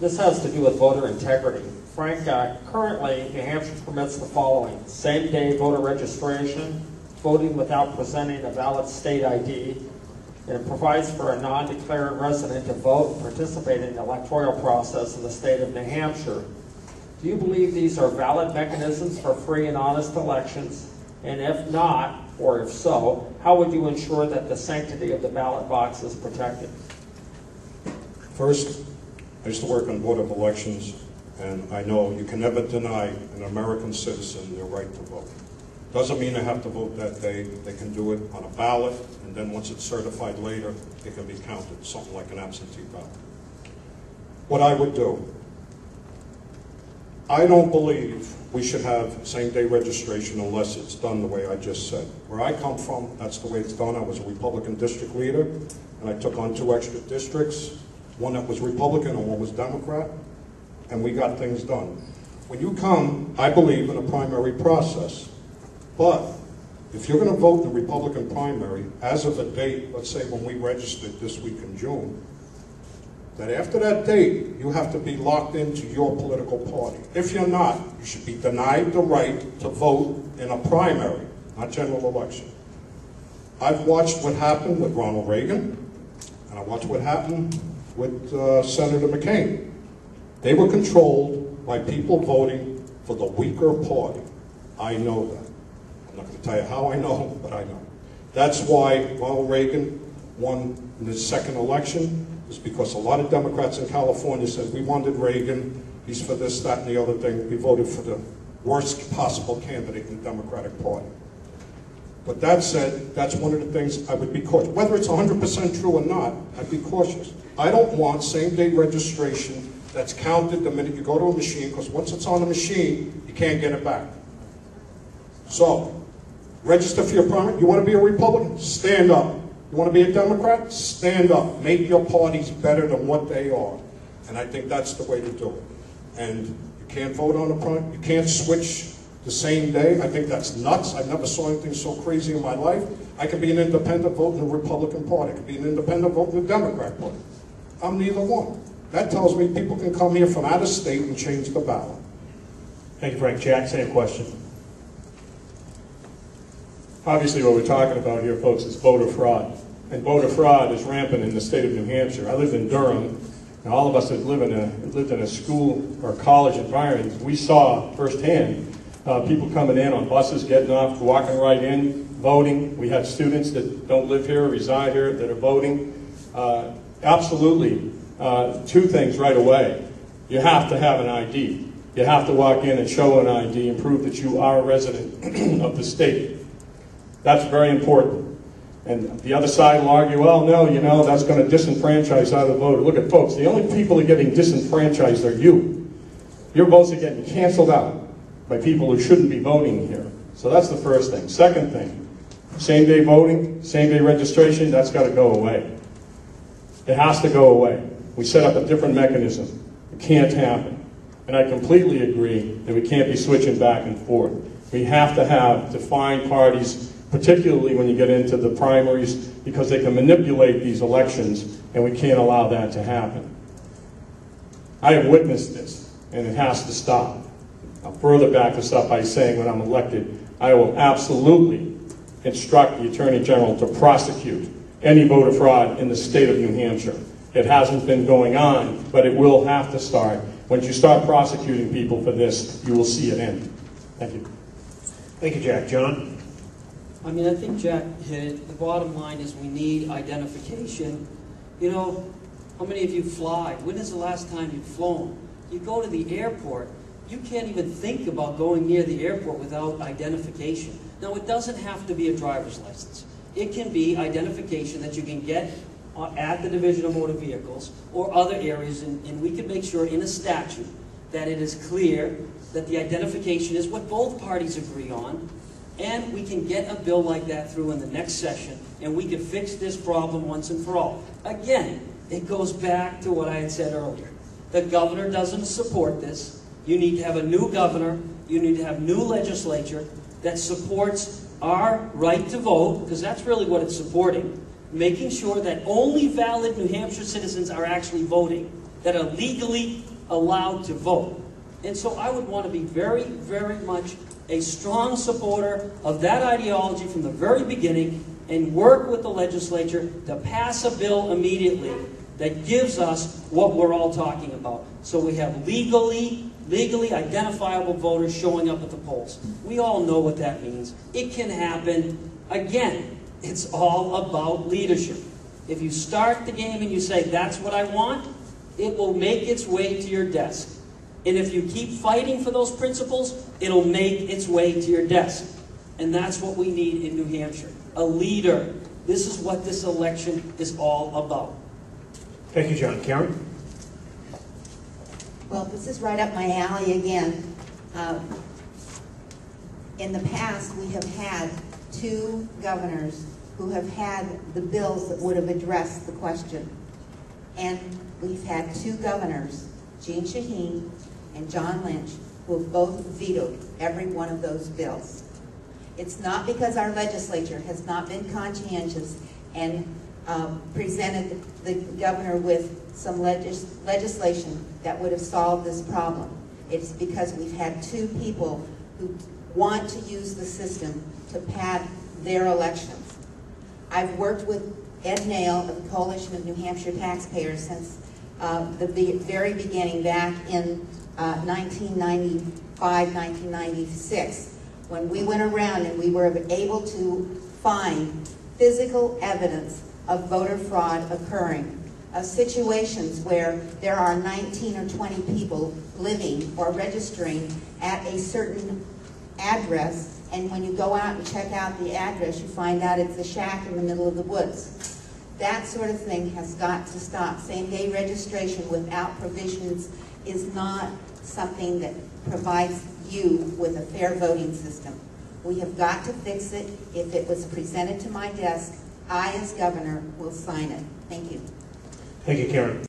This has to do with voter integrity. Frank, currently New Hampshire permits the following: same-day voter registration, voting without presenting a valid state ID, and it provides for a non-declarant resident to vote and participate in the electoral process in the state of New Hampshire. Do you believe these are valid mechanisms for free and honest elections? And if not, or if so, how would you ensure that the sanctity of the ballot box is protected? First, I used to work on Board of Elections, and I know you can never deny an American citizen their right to vote. Doesn't mean they have to vote that day. They can do it on a ballot, and then once it's certified later, it can be counted, something like an absentee ballot. What I would do, I don't believe we should have same-day registration unless it's done the way I just said. Where I come from, that's the way it's done. I was a Republican district leader, and I took on 2 extra districts, one that was Republican and one was Democrat, and we got things done. When you come, I believe in a primary process, but if you're going to vote in the Republican primary, as of a date, let's say when we registered this week in June, that after that date, you have to be locked into your political party. If you're not, you should be denied the right to vote in a primary, not general election. I've watched what happened with Ronald Reagan, and I watched what happened with Senator McCain. They were controlled by people voting for the weaker party. I know that. I'm not going to tell you how I know, but I know. That's why Ronald Reagan won in his second election, is because a lot of Democrats in California said, we wanted Reagan, he's for this, that, and the other thing. We voted for the worst possible candidate in the Democratic Party. But that said, that's one of the things I would be cautious. Whether it's 100% true or not, I'd be cautious. I don't want same-day registration that's counted the minute you go to a machine, because once it's on the machine, you can't get it back. So, register for your primary. You want to be a Republican? Stand up. You want to be a Democrat? Stand up. Make your parties better than what they are. And I think that's the way to do it. And you can't vote on the primary. You can't switch the same day. I think that's nuts. I never saw anything so crazy in my life. I could be an independent vote in the Republican Party. I could be an independent vote in the Democrat Party. I'm neither one. That tells me people can come here from out of state and change the ballot. Thank you, Frank. Jack, same question. Obviously, what we're talking about here, folks, is voter fraud. And voter fraud is rampant in the state of New Hampshire. I lived in Durham, and all of us that lived in a school or college environment, we saw firsthand people coming in on buses, getting off, walking right in, voting. We had students that don't live here, reside here, that are voting. Absolutely, 2 things right away. You have to have an ID. You have to walk in and show an ID and prove that you are a resident of the state. That's very important. And the other side will argue, well, no, you know, that's going to disenfranchise out of the voter. Look at folks, the only people that are getting disenfranchised are you. Your votes are getting canceled out by people who shouldn't be voting here. So that's the first thing. Second thing, same-day voting, same-day registration, that's got to go away. It has to go away. We set up a different mechanism. It can't happen. And I completely agree that we can't be switching back and forth. We have to have defined parties, particularly when you get into the primaries, because they can manipulate these elections, and we can't allow that to happen. I have witnessed this, and it has to stop. I'll further back this up by saying when I'm elected, I will absolutely instruct the Attorney General to prosecute any voter fraud in the state of New Hampshire. It hasn't been going on, but it will have to start. Once you start prosecuting people for this, you will see it end. Thank you. Thank you, Jack. John? I mean, I think Jack hit it. The bottom line is we need identification. You know, how many of you fly? When is the last time you've flown? You go to the airport, you can't even think about going near the airport without identification. Now, it doesn't have to be a driver's license. It can be identification that you can get at the Division of Motor Vehicles or other areas, and we can make sure in a statute that it is clear that the identification is what both parties agree on, and we can get a bill like that through in the next session, and we can fix this problem once and for all. Again, it goes back to what I had said earlier. The governor doesn't support this. You need to have a new governor. You need to have new legislature that supports our right to vote, because that's really what it's supporting, making sure that only valid New Hampshire citizens are actually voting, that are legally allowed to vote. And so I would want to be very, very much a strong supporter of that ideology from the very beginning and work with the legislature to pass a bill immediately that gives us what we're all talking about. So we have legally identifiable voters showing up at the polls. We all know what that means. It can happen. Again, it's all about leadership. If you start the game and you say, that's what I want, it will make its way to your desk. And if you keep fighting for those principles, it'll make its way to your desk. And that's what we need in New Hampshire. A leader. This is what this election is all about. Thank you, John. Karen? Well, this is right up my alley again. In the past, we have had 2 governors who have had the bills that would have addressed the question. And we've had 2 governors, Jeanne Shaheen and John Lynch, who have both vetoed every one of those bills. It's not because our legislature has not been conscientious and presented the governor with some legislation that would have solved this problem. It's because we've had 2 people who want to use the system to pad their elections. I've worked with Ed Nail of the Coalition of New Hampshire Taxpayers since the very beginning, back in 1995, 1996, when we went around and we were able to find physical evidence of voter fraud occurring, of situations where there are 19 or 20 people living or registering at a certain address, and when you go out and check out the address, you find out it's a shack in the middle of the woods. That sort of thing has got to stop. Same-day registration without provisions is not something that provides you with a fair voting system. We have got to fix it. If it was presented to my desk, I, as governor, will sign it. Thank you. Thank you, Karen.